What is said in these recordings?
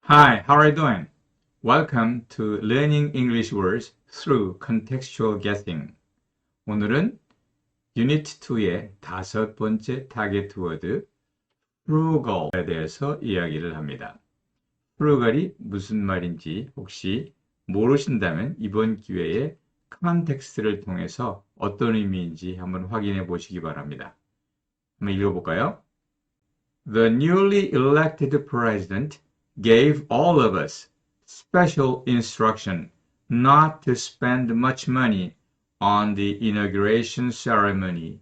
Hi, how are you doing? Welcome to Learning English Words through Contextual Guessing. 오늘은 유니트 2의 다섯 번째 타겟 워드 frugal에 대해서 이야기를 합니다. frugal이 무슨 말인지 혹시 모르신다면 이번 기회에 컨텍스트를 통해서 어떤 의미인지 한번 확인해 보시기 바랍니다. 한번 읽어볼까요? The newly elected president gave all of us special instruction not to spend much money on the inauguration ceremony.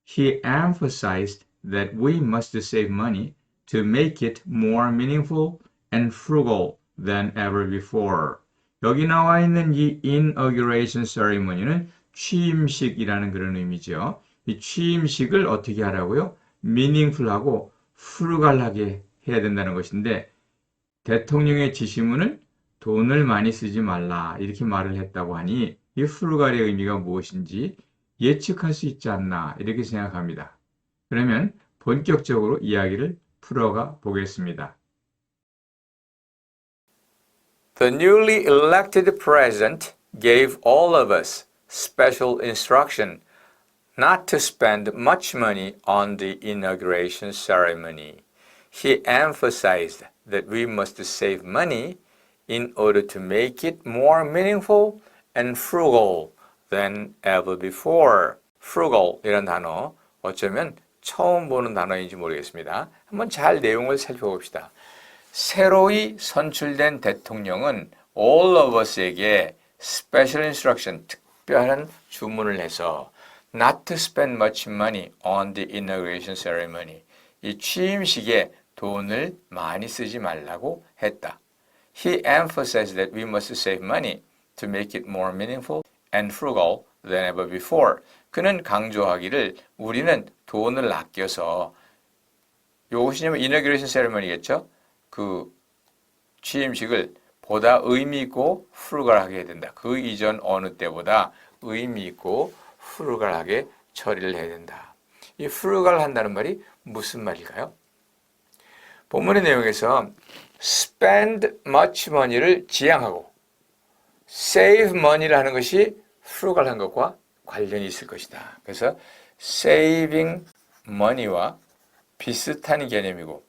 He emphasized that we must save money to make it more meaningful and frugal than ever before. 여기 나와 있는 이 inauguration ceremony는 취임식이라는 그런 의미죠. 이 취임식을 어떻게 하라고요? meaningful하고 frugal하게 해야 된다는 것인데 대통령의 지시문은 돈을 많이 쓰지 말라 이렇게 말을 했다고 하니 이 frugal의 의미가 무엇인지 예측할 수 있지 않나 이렇게 생각합니다. 그러면 본격적으로 이야기를 풀어가 보겠습니다. The newly elected president gave all of us special instruction not to spend much money on the inauguration ceremony. He emphasized that we must save money in order to make it more meaningful and frugal than ever before. frugal 이란 단어 어쩌면 처음 보는 단어인지 모르겠습니다. 한번 잘 내용을 살펴봅시다. 새로이 선출된 대통령은 all of us에게 special instruction, 특별한 주문을 해서 not to spend much money on the inauguration ceremony. 이 취임식에 돈을 많이 쓰지 말라고 했다. He emphasized that we must save money to make it more meaningful and frugal than ever before. 그는 강조하기를 우리는 돈을 아껴서 이것이 inauguration ceremony겠죠? 그 취임식을 보다 의미 있고 frugal하게 해야 된다. 그 이전 어느 때보다 의미 있고 frugal하게 처리를 해야 된다. 이 frugal 한다는 말이 무슨 말일까요? 본문의 내용에서 spend much money를 지양하고 save money를 하는 것이 frugal한 것과 관련이 있을 것이다. 그래서 saving money와 비슷한 개념이고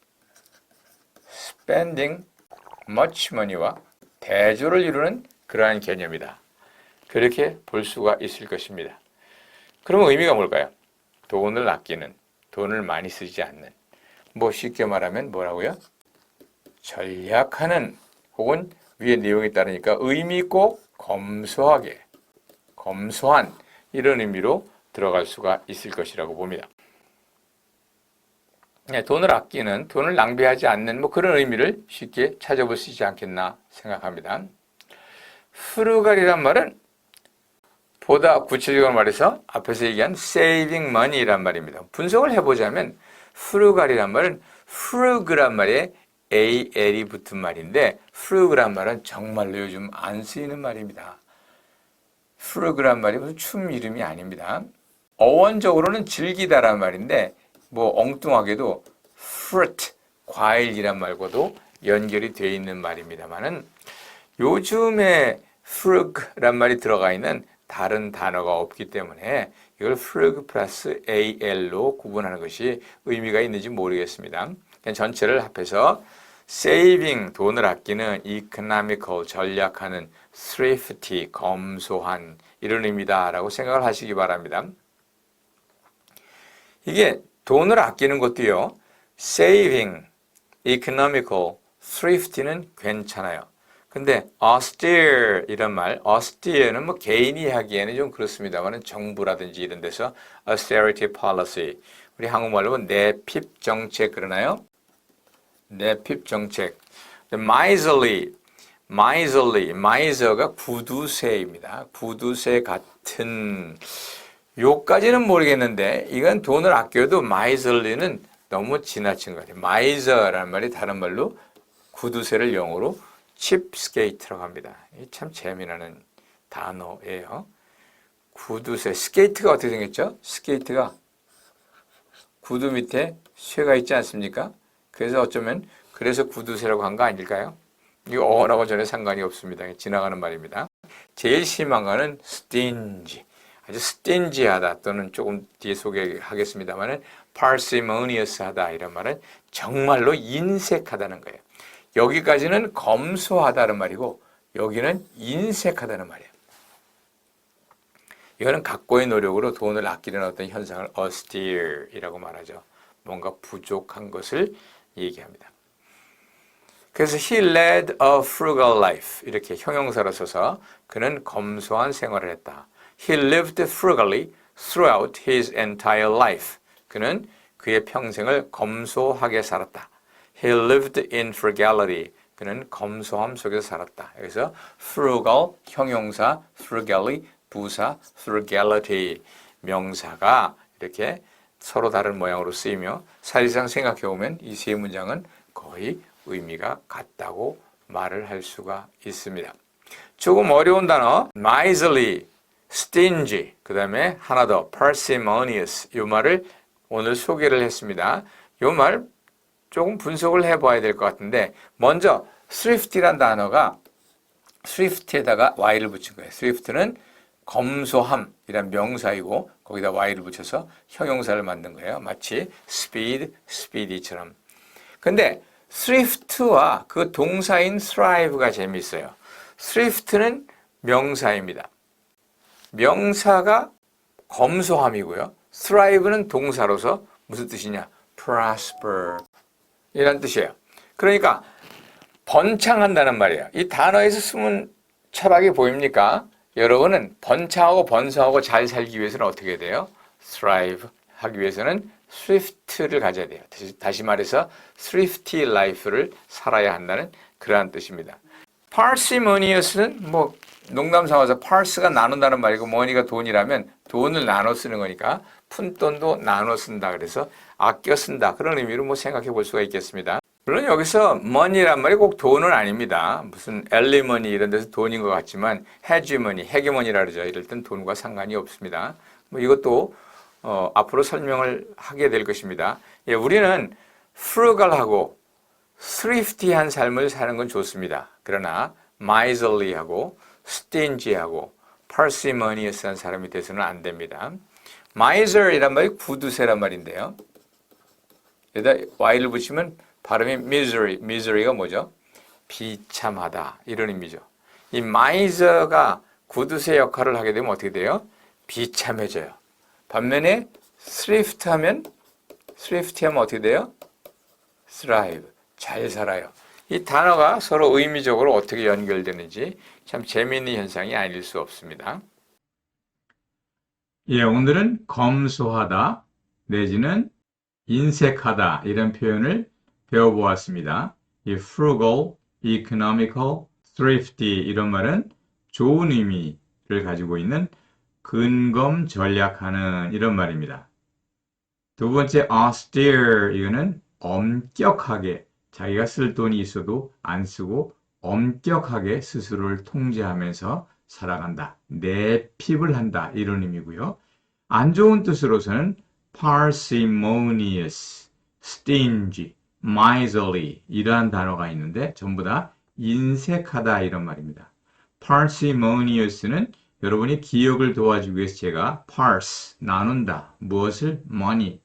spending much money와 대조를 이루는 그러한 개념이다. 그렇게 볼 수가 있을 것입니다. 그러면 의미가 뭘까요? 돈을 아끼는, 돈을 많이 쓰지 않는, 뭐 쉽게 말하면 뭐라고요? 절약하는 혹은 위의 내용에 따르니까 의미 있고 검소하게, 검소한 이런 의미로 들어갈 수가 있을 것이라고 봅니다. 돈을 아끼는, 돈을 낭비하지 않는 뭐 그런 의미를 쉽게 찾아볼 수 있지 않겠나 생각합니다. frugal이란 말은 보다 구체적으로 말해서 앞에서 얘기한 saving money란 말입니다. 분석을 해보자면 frugal이란 말은 frug란 말에 al이 붙은 말인데 frug란 말은 정말로 요즘 안 쓰이는 말입니다. frug란 말이 무슨 춤 이름이 아닙니다. 어원적으로는 즐기다란 말인데 뭐 엉뚱하게도 fruit, 과일이란 말과도 연결이 되어 있는 말입니다만은 요즘에 frug란 말이 들어가 있는 다른 단어가 없기 때문에 이걸 frug 플러스 al로 구분하는 것이 의미가 있는지 모르겠습니다. 그냥 전체를 합해서 saving, 돈을 아끼는, economical, 전략하는, thrifty, 검소한 이런 의미다라고 생각을 하시기 바랍니다. 이게 돈을 아끼는 것도요. saving, economical, thrifty는 괜찮아요. 근데 austere 이런 말, austere는 뭐 개인이 하기에는 좀 그렇습니다만 정부라든지 이런 데서 austerity policy, 우리 한국말로 내핍 정책 그러나요? 내핍 정책. miserly, miser가 구두쇠입니다. 구두쇠 같은 요까지는 모르겠는데 이건 돈을 아껴도 miserly는 너무 지나친 것 같아요. miser라는 말이 다른 말로 구두쇠를 영어로 cheapskate라고 합니다. 참 재미나는 단어예요. 구두쇠, 스케이트가 어떻게 생겼죠? 스케이트가 구두 밑에 쇠가 있지 않습니까? 그래서 어쩌면 그래서 구두쇠라고 한 거 아닐까요? 이거 어원하고 전혀 상관이 없습니다. 지나가는 말입니다. 제일 심한 거는 stingy. 아주 stingy하다 또는 조금 뒤에 소개하겠습니다만은 parsimonious하다 이런 말은 정말로 인색하다는 거예요. 여기까지는 검소하다는 말이고 여기는 인색하다는 말이에요. 이거는 각고의 노력으로 돈을 아끼려는 어떤 현상을 austere이라고 말하죠. 뭔가 부족한 것을 얘기합니다. 그래서 he led a frugal life 이렇게 형용사로 써서 그는 검소한 생활을 했다. He lived frugally throughout his entire life. 그는 그의 평생을 검소하게 살았다. He lived in frugality. 그는 검소함 속에서 살았다. 그래서 frugal 형용사, frugally 부사, frugality 명사가 이렇게 서로 다른 모양으로 쓰이며 사실상 생각해 보면 이 세 문장은 거의 의미가 같다고 말을 할 수가 있습니다. 조금 어려운 단어 miserly, stingy, 그 다음에 하나 더 parsimonious 이 말을 오늘 소개를 했습니다. 이 말 조금 분석을 해봐야 될 것 같은데 먼저 thrifty란 단어가 thrift에다가 y를 붙인 거예요. thrift는 검소함이란 명사이고 거기다 y를 붙여서 형용사를 만든 거예요. 마치 speed, speedy처럼. 근데 thrift와 그 동사인 thrive가 재미있어요. thrift는 명사입니다. 명사가 검소함이고요. thrive는 동사로서 무슨 뜻이냐? prosper 이란 뜻이에요. 그러니까 번창한다는 말이에요. 이 단어에서 숨은 철학이 보입니까? 여러분은 번창하고 번성하고 잘 살기 위해서는 어떻게 돼요? thrive 하기 위해서는 thrift를 가져야 돼요. 다시 말해서 thrifty life를 살아야 한다는 그러한 뜻입니다. parsimonious는 뭐 농담 삼아서 pars가 나눈다는 말이고 money가 돈이라면 돈을 나눠 쓰는 거니까 푼돈도 나눠 쓴다 그래서 아껴 쓴다 그런 의미로 뭐 생각해 볼 수가 있겠습니다. 물론 여기서 money란 말이 꼭 돈은 아닙니다. 무슨 alimony 이런 데서 돈인 것 같지만 hegemony, hegemon이라 그러죠. 이럴 땐 돈과 상관이 없습니다. 뭐 이것도 앞으로 설명을 하게 될 것입니다. 예, 우리는 frugal하고 thrifty한 삶을 사는 건 좋습니다. 그러나 miserly하고 stingy하고 parsimonious한 사람이 돼서는 안 됩니다. miser이란 말이 구두쇠란 말인데요. 여기다 y를 붙이면 발음이 misery, misery가 뭐죠? 비참하다 이런 의미죠. 이 miser가 구두쇠 역할을 하게 되면 어떻게 돼요? 비참해져요. 반면에 thrift 하면 어떻게 돼요? thrive, 잘 살아요. 이 단어가 서로 의미적으로 어떻게 연결되는지 참 재미있는 현상이 아닐 수 없습니다. 예, 오늘은 검소하다 내지는 인색하다 이런 표현을 배워보았습니다. 이 frugal, economical, thrifty 이런 말은 좋은 의미를 가지고 있는 근검 전략하는 이런 말입니다. 두 번째 austere 이거는 엄격하게 자기가 쓸 돈이 있어도 안 쓰고 엄격하게 스스로를 통제하면서 살아간다. 내핍을 한다. 이런 의미고요. 안 좋은 뜻으로서는 parsimonious, stingy, miserly 이러한 단어가 있는데 전부 다 인색하다 이런 말입니다. parsimonious는 여러분이 기억을 도와주기 위해서 제가 parse, 나눈다. 무엇을? money,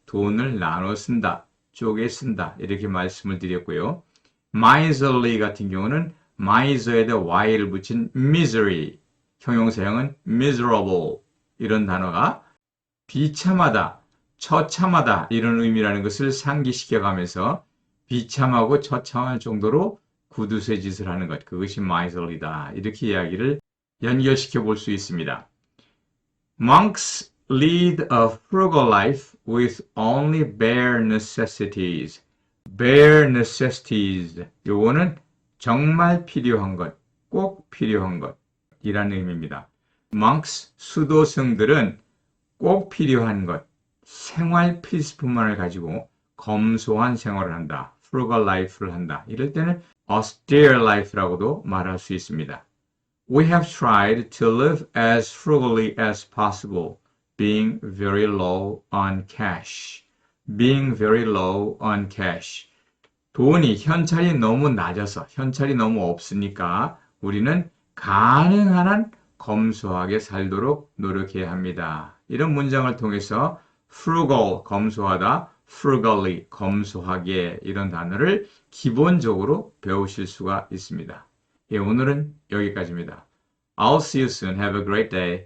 돈을 나눠 쓴다. 쪼개 쓴다. 이렇게 말씀을 드렸고요. miserly 같은 경우는 miser에다 y를 붙인 misery, 형용사형은 miserable 이런 단어가 비참하다, 처참하다 이런 의미라는 것을 상기시켜가면서 비참하고 처참할 정도로 구두쇠 짓을 하는 것, 그것이 miserly다. 이렇게 이야기를 연결시켜 볼 수 있습니다. Monks lead a frugal life with only bare necessities. bare necessities. 요거는 정말 필요한 것, 꼭 필요한 것이라는 의미입니다. monks, 수도승들은 꼭 필요한 것, 생활 필수품만을 가지고 검소한 생활을 한다. frugal life를 한다. 이럴 때는 austere life라고도 말할 수 있습니다. We have tried to live as frugally as possible, being very low on cash. being very low on cash. 돈이 현찰이 너무 낮아서 현찰이 너무 없으니까 우리는 가능한 한 검소하게 살도록 노력해야 합니다. 이런 문장을 통해서 frugal, 검소하다, frugally, 검소하게 이런 단어를 기본적으로 배우실 수가 있습니다. 예, 오늘은 여기까지입니다. I'll see you soon. Have a great day.